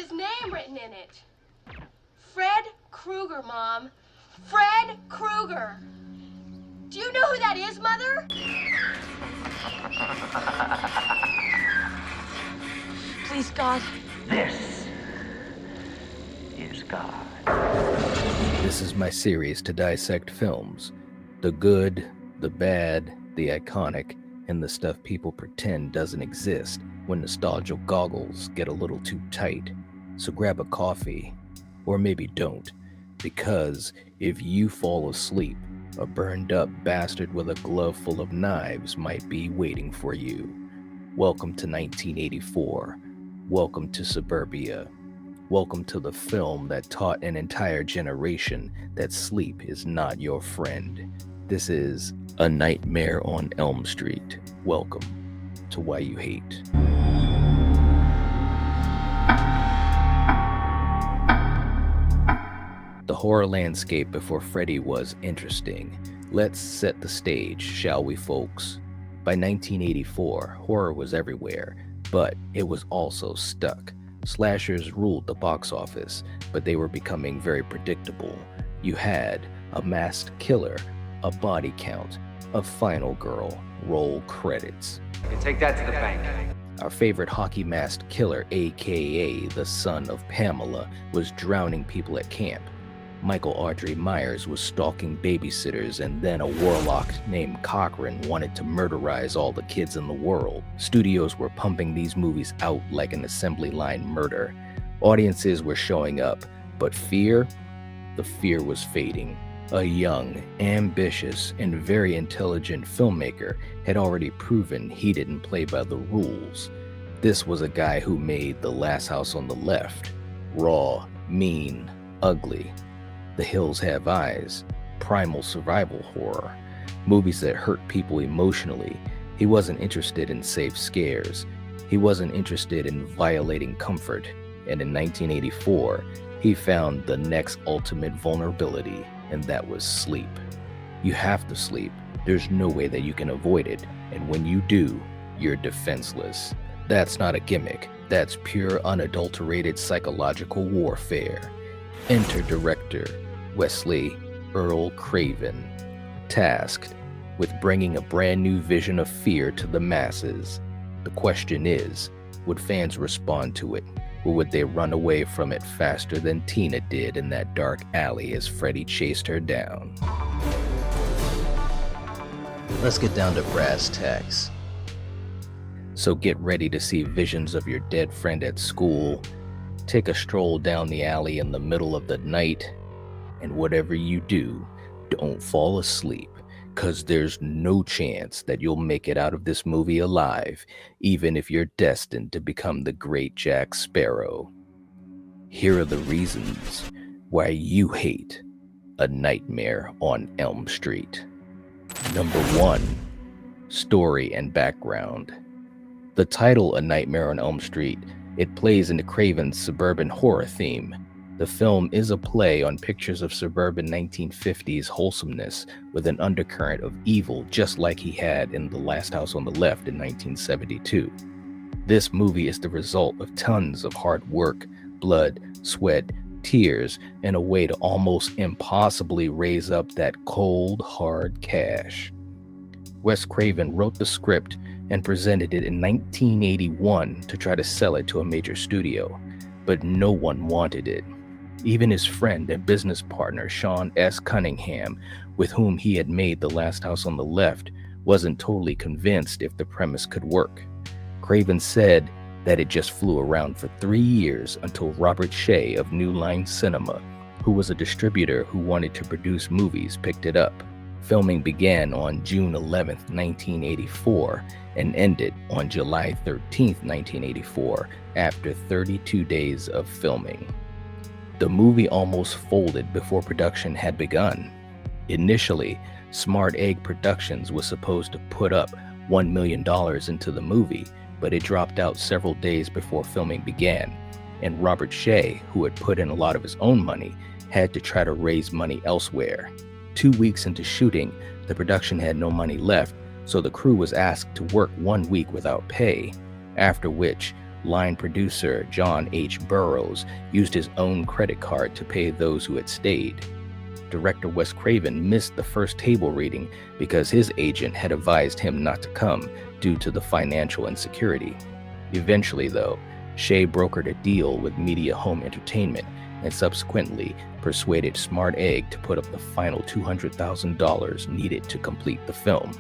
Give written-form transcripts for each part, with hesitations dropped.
his name written in it. Fred Krueger, Mom. Fred Krueger. Do you know who that is, Mother? Please, God. This is God. This is my series to dissect films. The good, the bad, the iconic, and the stuff people pretend doesn't exist when nostalgia goggles get a little too tight. So grab a coffee, or maybe don't, because if you fall asleep, a burned up bastard with a glove full of knives might be waiting for you. Welcome to 1984. Welcome to suburbia. Welcome to the film that taught an entire generation that sleep is not your friend. This is A Nightmare on Elm Street. Welcome to Why You Hate. The horror landscape before Freddy was interesting. Let's set the stage, shall we, folks? By 1984, horror was everywhere, but it was also stuck. Slashers ruled the box office, but they were becoming very predictable. You had a masked killer, a body count, a final girl, roll credits. You can take that to the bank. Our favorite hockey masked killer, aka the son of Pamela, was drowning people at camp. Michael Audrey Myers was stalking babysitters, and then a warlock named Cochran wanted to murderize all the kids in the world. Studios were pumping these movies out like an assembly line murder. Audiences were showing up, but fear? The fear was fading. A young, ambitious, and very intelligent filmmaker had already proven he didn't play by the rules. This was a guy who made The Last House on the Left. Raw, mean, ugly. The Hills Have Eyes, primal survival horror, movies that hurt people emotionally. He wasn't interested in safe scares. He wasn't interested in violating comfort. And in 1984, he found the next ultimate vulnerability, and that was sleep. You have to sleep. There's no way that you can avoid it. And when you do, you're defenseless. That's not a gimmick. That's pure, unadulterated psychological warfare. Enter director Wesley Earl Craven, tasked with bringing a brand new vision of fear to the masses. The question is, would fans respond to it, or would they run away from it faster than Tina did in that dark alley as Freddy chased her down? Let's get down to brass tacks. So get ready to see visions of your dead friend at school. Take a stroll down the alley in the middle of the night, and whatever you do, don't fall asleep, cause there's no chance that you'll make it out of this movie alive, even if you're destined to become the great Jack Sparrow. Here are the reasons why you hate A Nightmare on Elm Street. Number 1, story and background. The title A Nightmare on Elm Street, it plays into Craven's suburban horror theme. The film is a play on pictures of suburban 1950s wholesomeness with an undercurrent of evil, just like he had in The Last House on the Left in 1972. This movie is the result of tons of hard work, blood, sweat, tears, and a way to almost impossibly raise up that cold, hard cash. Wes Craven wrote the script and presented it in 1981 to try to sell it to a major studio, but no one wanted it. Even his friend and business partner, Sean S. Cunningham, with whom he had made The Last House on the Left, wasn't totally convinced if the premise could work. Craven said that it just flew around for 3 years until Robert Shea of New Line Cinema, who was a distributor who wanted to produce movies, picked it up. Filming began on June 11, 1984, and ended on July 13, 1984, after 32 days of filming. The movie almost folded before production had begun. Initially, Smart Egg Productions was supposed to put up $1 million into the movie, but it dropped out several days before filming began, and Robert Shea, who had put in a lot of his own money, had to try to raise money elsewhere. 2 weeks into shooting, the production had no money left, so the crew was asked to work 1 week without pay, after which Line producer John H. Burroughs used his own credit card to pay those who had stayed. Director Wes Craven missed the first table reading because his agent had advised him not to come due to the financial insecurity. Eventually, though, Shea brokered a deal with Media Home Entertainment and subsequently persuaded Smart Egg to put up the final $200,000 needed to complete the film.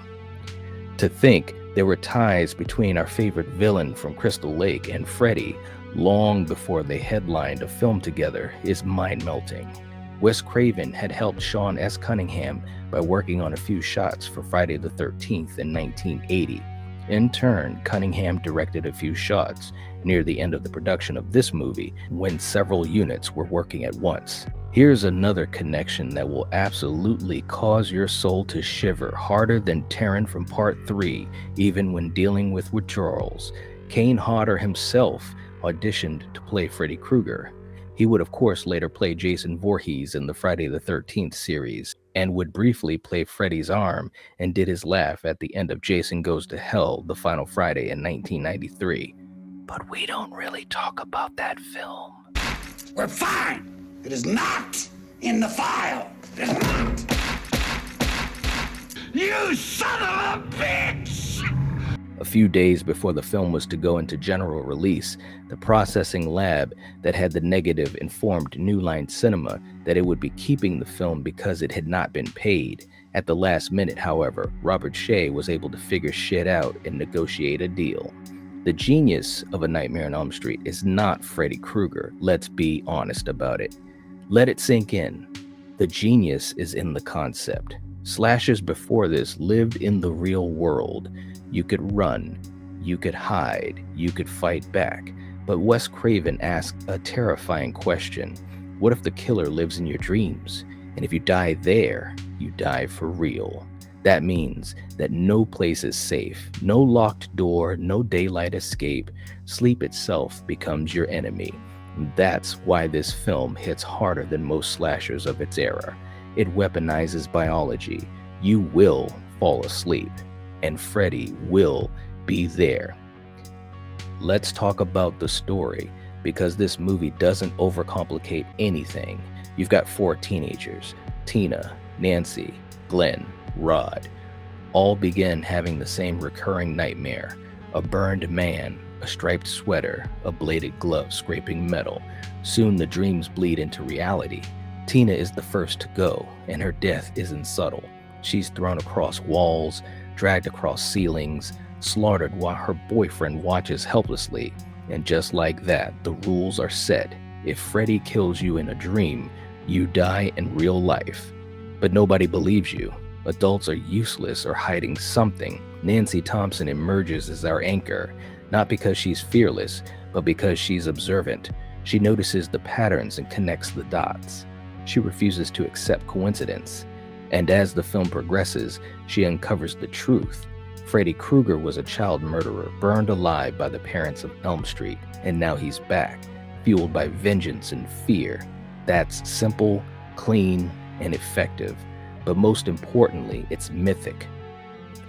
To think there were ties between our favorite villain from Crystal Lake and Freddy long before they headlined a film together is mind-melting. Wes Craven had helped Sean S. Cunningham by working on a few shots for Friday the 13th in 1980. In turn, Cunningham directed a few shots near the end of the production of this movie when several units were working at once. Here's another connection that will absolutely cause your soul to shiver harder than Taryn from Part 3, even when dealing with withdrawals. Kane Hodder himself auditioned to play Freddy Krueger. He would of course later play Jason Voorhees in the Friday the 13th series, and would briefly play Freddy's arm and did his laugh at the end of Jason Goes to Hell, the final Friday in 1993. But we don't really talk about that film. We're fine. It is not in the file. It is not. You son of a bitch! A few days before the film was to go into general release, the processing lab that had the negative informed New Line Cinema that it would be keeping the film because it had not been paid. At the last minute, however, Robert Shea was able to figure shit out and negotiate a deal. The genius of A Nightmare on Elm Street is not Freddy Krueger, let's be honest about it. Let it sink in. The genius is in the concept. Slashers before this lived in the real world. You could run, you could hide, you could fight back. But Wes Craven asked a terrifying question. What if the killer lives in your dreams? And if you die there, you die for real. That means that no place is safe, no locked door, no daylight escape. Sleep itself becomes your enemy. That's why this film hits harder than most slashers of its era. It weaponizes biology. You will fall asleep, and Freddy will be there. Let's talk about the story, because this movie doesn't overcomplicate anything. You've got 4 teenagers, Tina, Nancy, Glenn, Rod, all begin having the same recurring nightmare: a burned man, a striped sweater, a bladed glove scraping metal. Soon the dreams bleed into reality. Tina is the first to go, and her death isn't subtle. She's thrown across walls, dragged across ceilings, slaughtered while her boyfriend watches helplessly. And just like that, the rules are set. If Freddy kills you in a dream, you die in real life. But nobody believes you. Adults are useless or hiding something. Nancy Thompson emerges as our anchor, not because she's fearless, but because she's observant. She notices the patterns and connects the dots. She refuses to accept coincidence. And as the film progresses, she uncovers the truth. Freddy Krueger was a child murderer burned alive by the parents of Elm Street, and now he's back, fueled by vengeance and fear. That's simple, clean, and effective. But most importantly, it's mythic.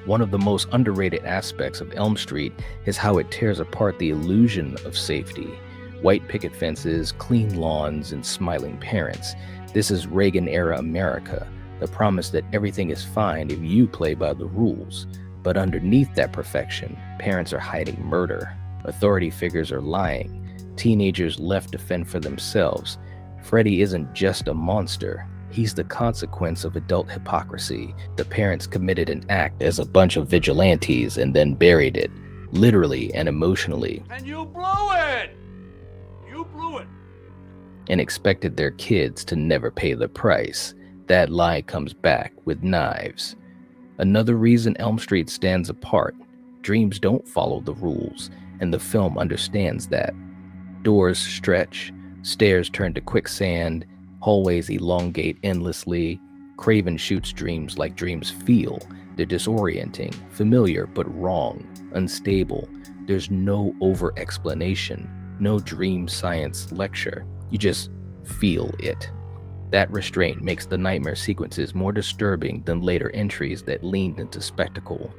One of the most underrated aspects of Elm Street is how it tears apart the illusion of safety. White picket fences, clean lawns, and smiling parents. This is Reagan-era America, the promise that everything is fine if you play by the rules. But underneath that perfection, parents are hiding murder. Authority figures are lying. Teenagers left to fend for themselves. Freddy isn't just a monster. He's the consequence of adult hypocrisy. The parents committed an act as a bunch of vigilantes and then buried it, literally and emotionally. And you blew it! You blew it! And expected their kids to never pay the price. That lie comes back with knives. Another reason Elm Street stands apart: dreams don't follow the rules, and the film understands that. Doors stretch, stairs turn to quicksand, hallways elongate endlessly. Craven shoots dreams like dreams feel. They're disorienting, familiar but wrong, unstable. There's no over-explanation, no dream science lecture. You just feel it. That restraint makes the nightmare sequences more disturbing than later entries that leaned into spectacle.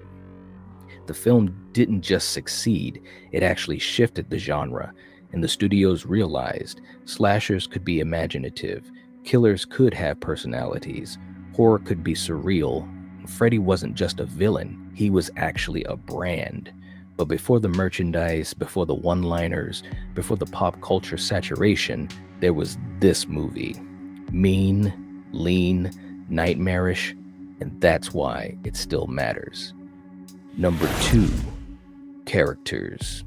The film didn't just succeed, it actually shifted the genre, and the studios realized slashers could be imaginative, killers could have personalities, horror could be surreal. Freddy wasn't just a villain, he was actually a brand. But before the merchandise, before the one-liners, before the pop culture saturation, there was this movie. Mean, lean, nightmarish, and that's why it still matters. Number 2, characters.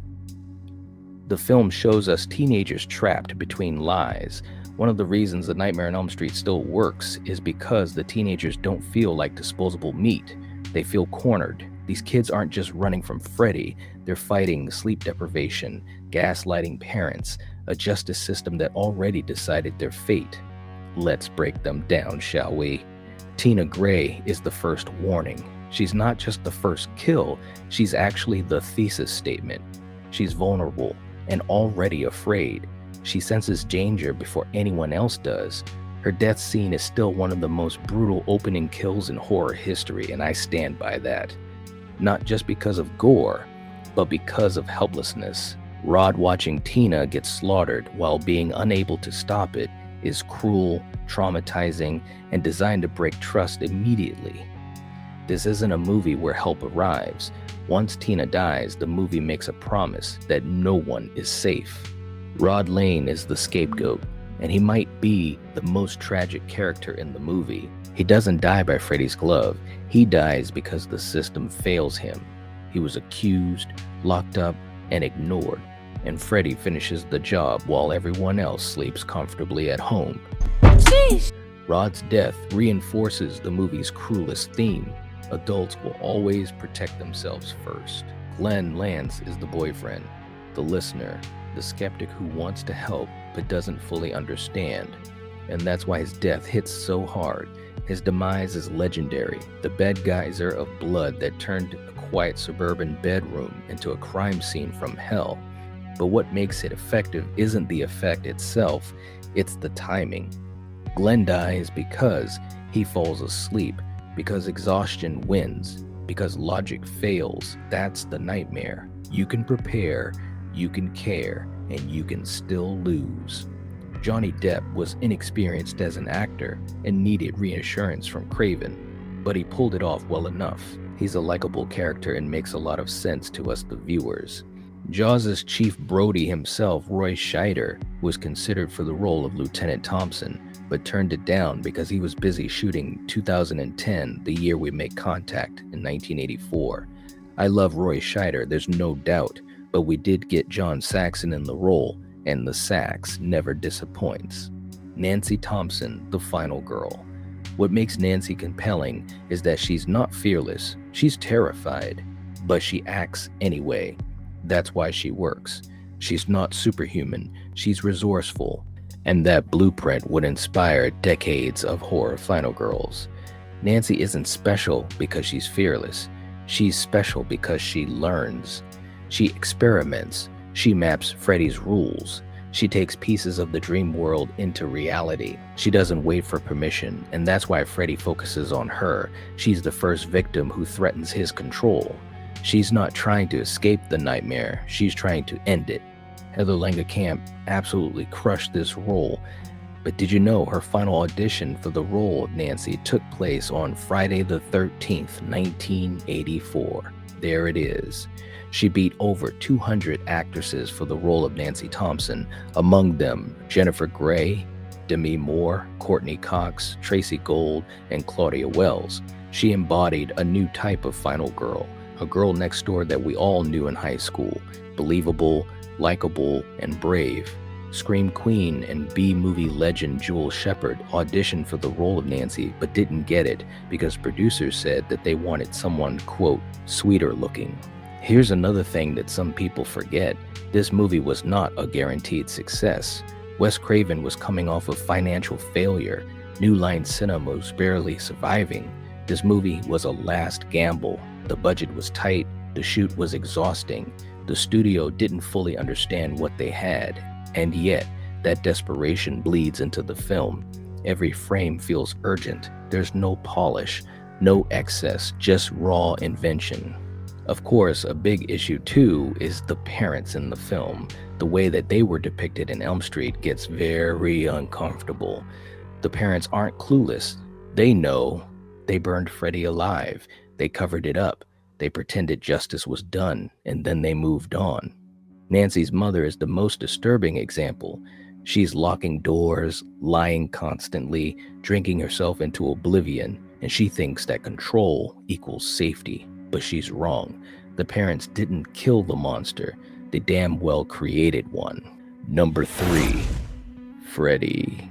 The film shows us teenagers trapped between lies. One of the reasons The Nightmare on Elm Street still works is because the teenagers don't feel like disposable meat. They feel cornered. These kids aren't just running from Freddy, they're fighting sleep deprivation, gaslighting parents, a justice system that already decided their fate. Let's break them down, shall we? Tina Gray is the first warning. She's not just the first kill, she's actually the thesis statement. She's vulnerable and already afraid. She senses danger before anyone else does. Her death scene is still one of the most brutal opening kills in horror history, and I stand by that. Not just because of gore, but because of helplessness. Rod watching Tina get slaughtered while being unable to stop it is cruel, traumatizing, and designed to break trust immediately. This isn't a movie where help arrives. Once Tina dies, the movie makes a promise that no one is safe. Rod Lane is the scapegoat, and he might be the most tragic character in the movie. He doesn't die by Freddy's glove. He dies because the system fails him. He was accused, locked up, and ignored, and Freddy finishes the job while everyone else sleeps comfortably at home. Jeez. Rod's death reinforces the movie's cruelest theme. Adults will always protect themselves first. Glenn Lance is the boyfriend, the listener, the skeptic who wants to help but doesn't fully understand. And that's why his death hits so hard. His demise is legendary, the bed geyser of blood that turned a quiet suburban bedroom into a crime scene from hell. But what makes it effective isn't the effect itself, it's the timing. Glenn dies because he falls asleep, because exhaustion wins, because logic fails. That's the nightmare. You can prepare, you can care, and you can still lose. Johnny Depp was inexperienced as an actor and needed reassurance from Craven, but he pulled it off well enough. He's a likable character and makes a lot of sense to us, the viewers. Jaws' Chief Brody himself, Roy Scheider, was considered for the role of Lieutenant Thompson, but turned it down because he was busy shooting 2010, the year we make contact, in 1984. I love Roy Scheider, there's no doubt, but we did get John Saxon in the role, and the sax never disappoints. Nancy Thompson, the final girl. What makes Nancy compelling is that she's not fearless, she's terrified, but she acts anyway. That's why she works. She's not superhuman, she's resourceful, and that blueprint would inspire decades of horror final girls. Nancy isn't special because she's fearless, she's special because she learns. She experiments. She maps Freddy's rules. She takes pieces of the dream world into reality. She doesn't wait for permission, and that's why Freddy focuses on her. She's the first victim who threatens his control. She's not trying to escape the nightmare, she's trying to end it. Heather Langenkamp absolutely crushed this role, but did you know her final audition for the role of Nancy took place on Friday the 13th, 1984? There it is. She beat over 200 actresses for the role of Nancy Thompson, among them Jennifer Grey, Demi Moore, Courtney Cox, Tracy Gold, and Claudia Wells. She embodied a new type of final girl, a girl next door that we all knew in high school, believable, likable, and brave. Scream Queen and B-movie legend Jewel Shepard auditioned for the role of Nancy but didn't get it because producers said that they wanted someone, quote, sweeter looking. Here's another thing that some people forget. This movie was not a guaranteed success. Wes Craven was coming off of financial failure. New Line Cinema was barely surviving. This movie was a last gamble. The budget was tight, the shoot was exhausting. The studio didn't fully understand what they had. And yet, that desperation bleeds into the film. Every frame feels urgent. There's no polish, no excess, just raw invention. Of course, a big issue too is the parents in the film. The way that they were depicted in Elm Street gets very uncomfortable. The parents aren't clueless. They know. They burned Freddy alive. They covered it up. They pretended justice was done, and then they moved on. Nancy's mother is the most disturbing example. She's locking doors, lying constantly, drinking herself into oblivion, and she thinks that control equals safety. But she's wrong. The parents didn't kill the monster. They damn well created one. Number 3, Freddy.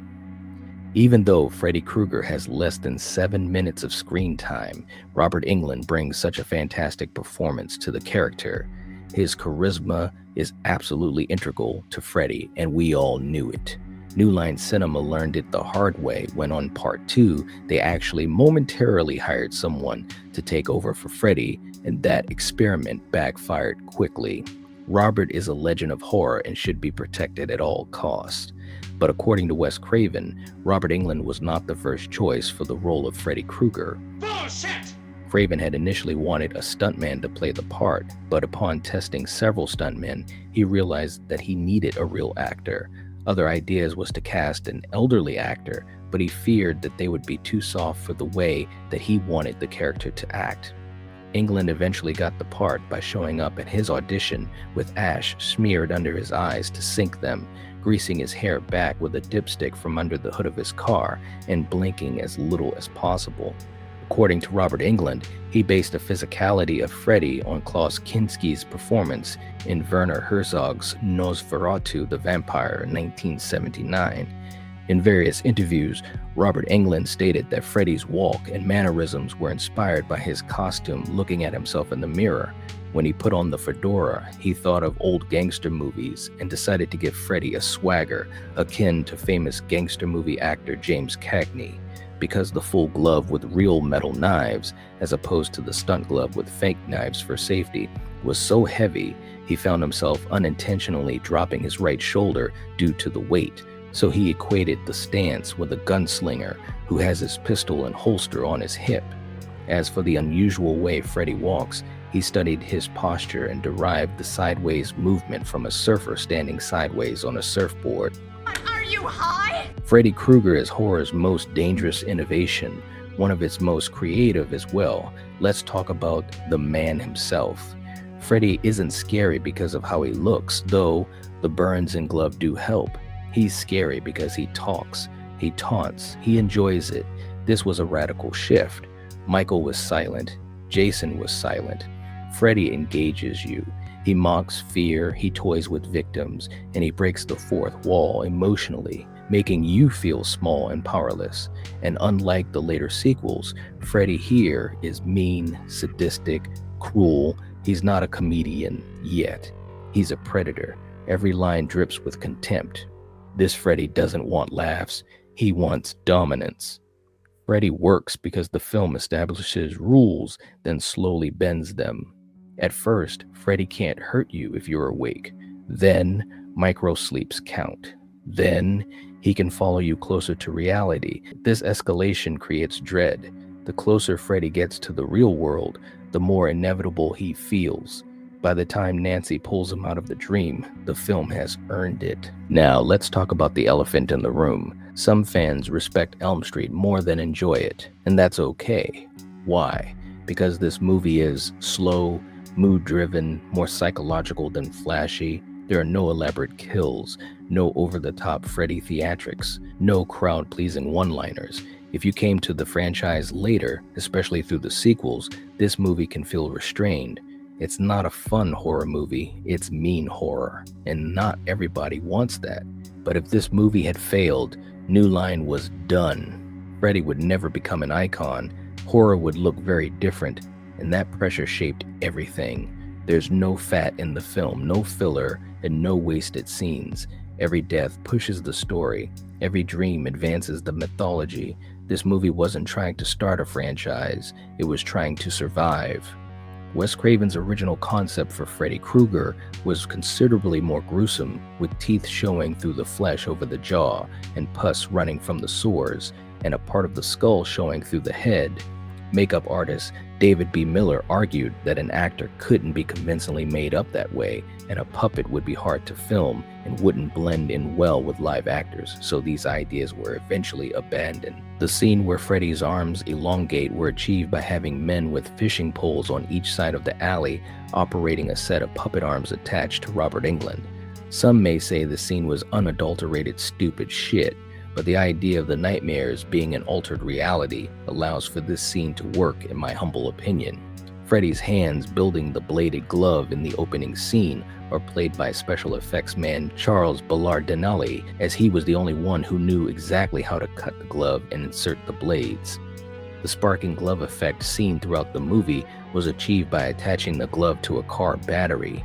Even though Freddy Krueger has less than 7 minutes of screen time, Robert Englund brings such a fantastic performance to the character. His charisma is absolutely integral to Freddy, and we all knew it. New Line Cinema learned it the hard way when on part 2, they actually momentarily hired someone to take over for Freddy, and that experiment backfired quickly. Robert is a legend of horror and should be protected at all costs. But according to Wes Craven, Robert Englund was not the first choice for the role of Freddy Krueger. Bullshit! Craven had initially wanted a stuntman to play the part, but upon testing several stuntmen, he realized that he needed a real actor. Other ideas was to cast an elderly actor, but he feared that they would be too soft for the way that he wanted the character to act. Englund eventually got the part by showing up at his audition with ash smeared under his eyes to sink them, greasing his hair back with a dipstick from under the hood of his car, and blinking as little as possible. According to Robert Englund, he based the physicality of Freddy on Klaus Kinski's performance in Werner Herzog's Nosferatu the Vampire in 1979. In various interviews, Robert Englund stated that Freddy's walk and mannerisms were inspired by his costume looking at himself in the mirror. When he put on the fedora, he thought of old gangster movies and decided to give Freddy a swagger akin to famous gangster movie actor James Cagney. Because the full glove with real metal knives, as opposed to the stunt glove with fake knives for safety, was so heavy, he found himself unintentionally dropping his right shoulder due to the weight. So he equated the stance with a gunslinger who has his pistol and holster on his hip. As for the unusual way Freddy walks, he studied his posture and derived the sideways movement from a surfer standing sideways on a surfboard. Are you high? Freddy Krueger is horror's most dangerous innovation, one of its most creative as well. Let's talk about the man himself. Freddy isn't scary because of how he looks, though the burns and glove do help. He's scary because he talks, he taunts, he enjoys it. This was a radical shift. Michael was silent, Jason was silent. Freddy engages you. He mocks fear, he toys with victims, and he breaks the fourth wall emotionally, making you feel small and powerless. And unlike the later sequels, Freddy here is mean, sadistic, cruel. He's not a comedian yet. He's a predator. Every line drips with contempt. This Freddy doesn't want laughs. He wants dominance. Freddy works because the film establishes rules, then slowly bends them. At first, Freddy can't hurt you if you're awake. Then, micro-sleeps count. Then, he can follow you closer to reality. This escalation creates dread. The closer Freddy gets to the real world, the more inevitable he feels. By the time Nancy pulls him out of the dream, the film has earned it. Now, let's talk about the elephant in the room. Some fans respect Elm Street more than enjoy it, and that's okay. Why? Because this movie is slow, mood-driven, more psychological than flashy. There are no elaborate kills, no over-the-top Freddy theatrics, no crowd-pleasing one-liners. If you came to the franchise later, especially through the sequels, this movie can feel restrained. It's not a fun horror movie, it's mean horror, and not everybody wants that. But if this movie had failed, New Line was done. Freddy would never become an icon, horror would look very different, and that pressure shaped everything. There's no fat in the film, no filler, and no wasted scenes. Every death pushes the story. Every dream advances the mythology. This movie wasn't trying to start a franchise, it was trying to survive. Wes Craven's original concept for Freddy Krueger was considerably more gruesome, with teeth showing through the flesh over the jaw, and pus running from the sores, and a part of the skull showing through the head. Makeup artist David B. Miller argued that an actor couldn't be convincingly made up that way, and a puppet would be hard to film and wouldn't blend in well with live actors, so these ideas were eventually abandoned. The scene where Freddy's arms elongate were achieved by having men with fishing poles on each side of the alley operating a set of puppet arms attached to Robert Englund. Some may say the scene was unadulterated stupid shit, but the idea of the nightmares being an altered reality allows for this scene to work, in my humble opinion. Freddy's hands building the bladed glove in the opening scene are played by special effects man Charles Ballardinelli, as he was the only one who knew exactly how to cut the glove and insert the blades. The sparking glove effect seen throughout the movie was achieved by attaching the glove to a car battery.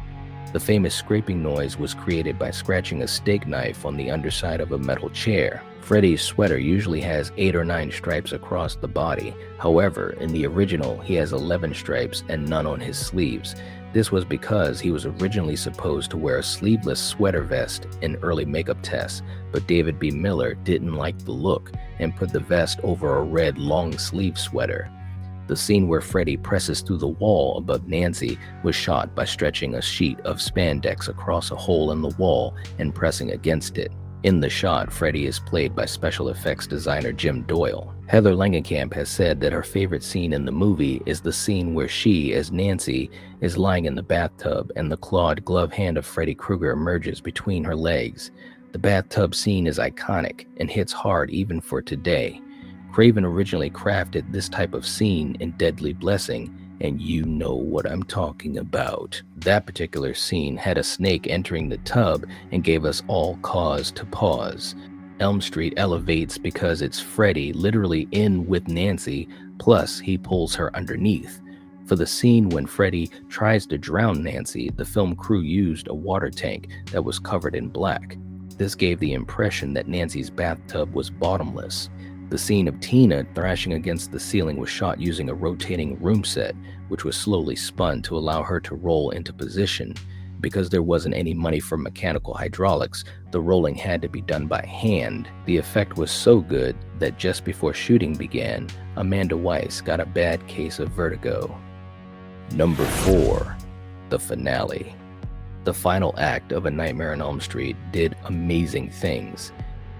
The famous scraping noise was created by scratching a steak knife on the underside of a metal chair. Freddy's sweater usually has 8 or 9 stripes across the body. However, in the original, he has 11 stripes and none on his sleeves. This was because he was originally supposed to wear a sleeveless sweater vest in early makeup tests, but David B. Miller didn't like the look and put the vest over a red long-sleeve sweater. The scene where Freddy presses through the wall above Nancy was shot by stretching a sheet of spandex across a hole in the wall and pressing against it. In the shot, Freddy is played by special effects designer Jim Doyle. Heather Langenkamp has said that her favorite scene in the movie is the scene where she, as Nancy, is lying in the bathtub and the clawed glove hand of Freddy Krueger emerges between her legs. The bathtub scene is iconic and hits hard even for today. Craven originally crafted this type of scene in Deadly Blessing, and you know what I'm talking about. That particular scene had a snake entering the tub and gave us all cause to pause. Elm Street elevates because it's Freddy literally in with Nancy, plus he pulls her underneath. For the scene when Freddy tries to drown Nancy, the film crew used a water tank that was covered in black. This gave the impression that Nancy's bathtub was bottomless. The scene of Tina thrashing against the ceiling was shot using a rotating room set, which was slowly spun to allow her to roll into position. Because there wasn't any money for mechanical hydraulics, the rolling had to be done by hand. The effect was so good that just before shooting began, Amanda Weiss got a bad case of vertigo. Number 4. The finale. The final act of A Nightmare on Elm Street did amazing things.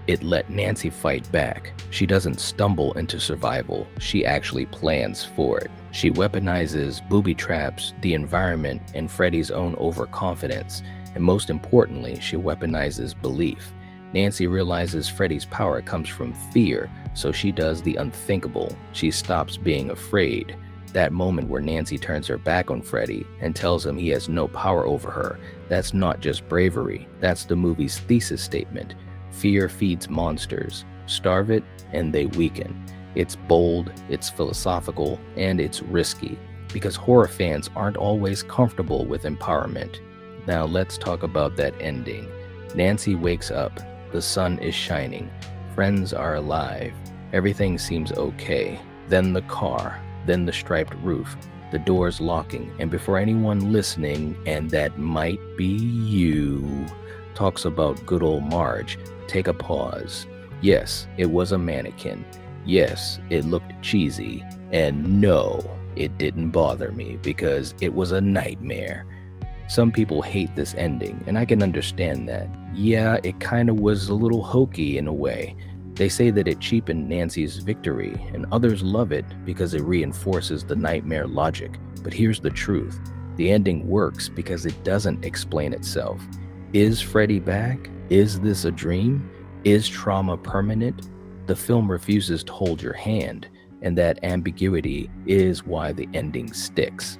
It let Nancy fight back. She doesn't stumble into survival, she actually plans for it. She weaponizes booby traps, the environment, and Freddy's own overconfidence. And most importantly, she weaponizes belief. Nancy realizes Freddy's power comes from fear, so she does the unthinkable. She stops being afraid. That moment where Nancy turns her back on Freddy and tells him he has no power over her, that's not just bravery, that's the movie's thesis statement. Fear feeds monsters. Starve it, and they weaken. It's bold, it's philosophical, and it's risky, because horror fans aren't always comfortable with empowerment. Now let's talk about that ending. Nancy wakes up. The sun is shining. Friends are alive. Everything seems okay. Then the car. Then the striped roof. The doors locking. And before anyone listening, and that might be you, talks about good old Marge, take a pause. Yes, it was a mannequin. Yes, it looked cheesy. And no, it didn't bother me because it was a nightmare. Some people hate this ending, and I can understand that. Yeah, it kinda was a little hokey in a way. They say that it cheapened Nancy's victory, and others love it because it reinforces the nightmare logic. But here's the truth. The ending works because it doesn't explain itself. Is Freddy back? Is this a dream? Is trauma permanent? The film refuses to hold your hand, and that ambiguity is why the ending sticks.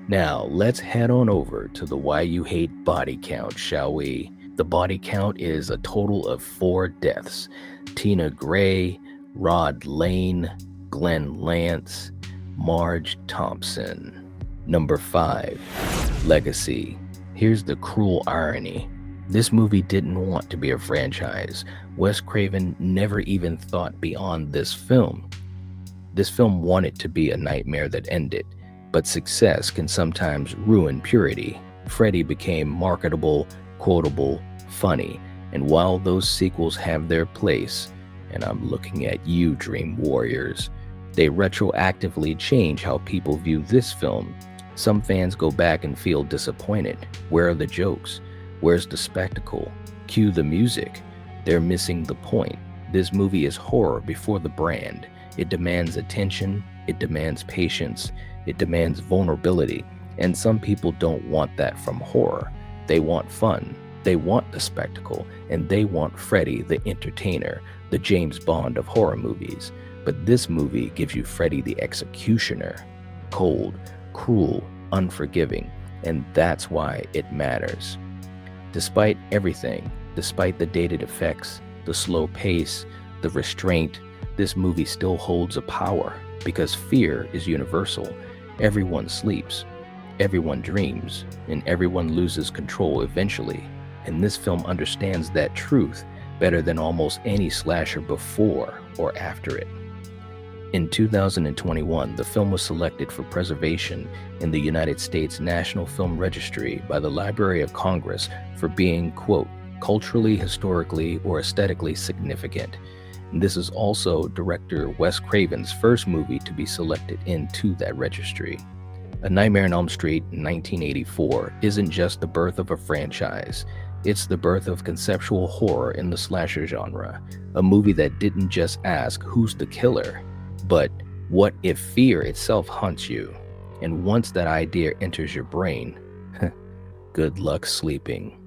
Now, let's head on over to the Why You Hate body count, shall we? The body count is a total of 4 deaths. Tina Gray, Rod Lane, Glenn Lance, Marge Thompson. Number 5, Legacy. Here's the cruel irony. This movie didn't want to be a franchise. Wes Craven never even thought beyond this film. This film wanted to be a nightmare that ended, but success can sometimes ruin purity. Freddy became marketable, quotable, funny, and while those sequels have their place, and I'm looking at you, Dream Warriors, They retroactively change how people view this film. Some fans go back and feel disappointed. Where are the jokes? Where's the spectacle? Cue the music. They're missing the point. This movie is horror before the brand. It demands attention, it demands patience, it demands vulnerability, and some people don't want that from horror. They want fun, they want the spectacle, and they want Freddy the entertainer, the James Bond of horror movies. But this movie gives you Freddy the executioner, cold, cruel, unforgiving, and that's why it matters. Despite everything, despite the dated effects, the slow pace, the restraint, this movie still holds a power because fear is universal. Everyone sleeps, everyone dreams, and everyone loses control eventually. And this film understands that truth better than almost any slasher before or after it. In 2021, the film was selected for preservation in the United States National Film Registry by the Library of Congress for being, quote, culturally, historically, or aesthetically significant. And this is also director Wes Craven's first movie to be selected into that registry. A Nightmare on Elm Street in 1984 isn't just the birth of a franchise, it's the birth of conceptual horror in the slasher genre, a movie that didn't just ask who's the killer, but what if fear itself haunts you? And once that idea enters your brain, good luck sleeping.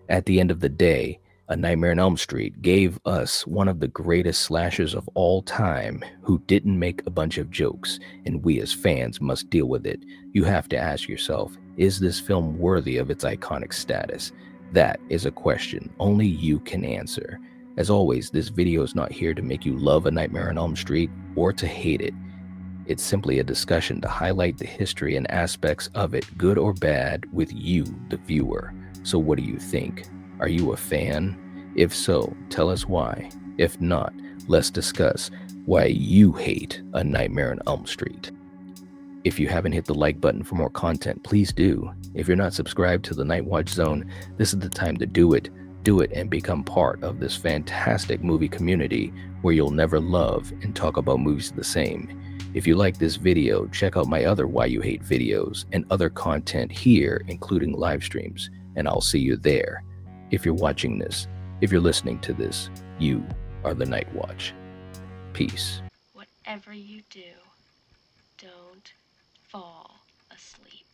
At the end of the day, A Nightmare on Elm Street gave us one of the greatest slashers of all time who didn't make a bunch of jokes, and we as fans must deal with it. You have to ask yourself, is this film worthy of its iconic status? That is a question only you can answer. As always, this video is not here to make you love A Nightmare on Elm Street or to hate it. It's simply a discussion to highlight the history and aspects of it, good or bad, with you, the viewer. So what do you think? Are you a fan? If so, tell us why. If not, let's discuss why you hate A Nightmare on Elm Street. If you haven't hit the like button for more content, please do. If you're not subscribed to the Night Watch Zone, this is the time to do it. Do it and become part of this fantastic movie community where you'll never love and talk about movies the same. If you like this video, check out my other Why You Hate videos and other content here, including live streams, and I'll see you there. If you're watching this, if you're listening to this, you are the Night Watch. Peace. Whatever you do, don't fall asleep.